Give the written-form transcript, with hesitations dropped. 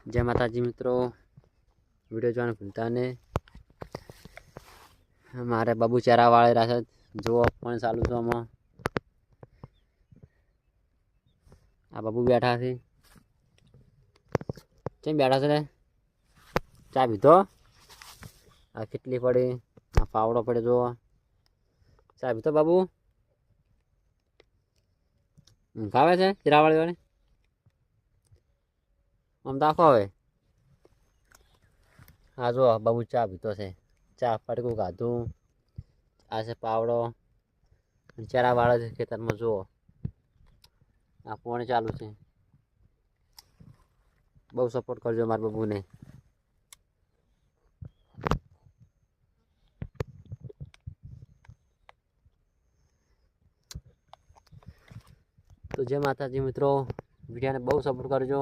जय माताजी मित्रों, वीडियो जो भूलता ने हमारे बाबू चारा वाले रहा जो पण चालू तो हम आ बाबू बैठा थी चम बैठा से चा पीधो आ कितली पड़ी आ पावड़ो पड़े जो चा पीधो बाबू खावे छे चिरावाड़ी वाले आम दाखो हवे आ जो बाबू चा पीतो से चा पड़कू खाधू आ से पावड़ो चरा वाला खेतर में जो आ पानी चालू है। बहुत सपोर्ट करजो मार बाबू ने। तो जय माताजी मित्रों, वीडियो ने बहुत सपोर्ट करजो।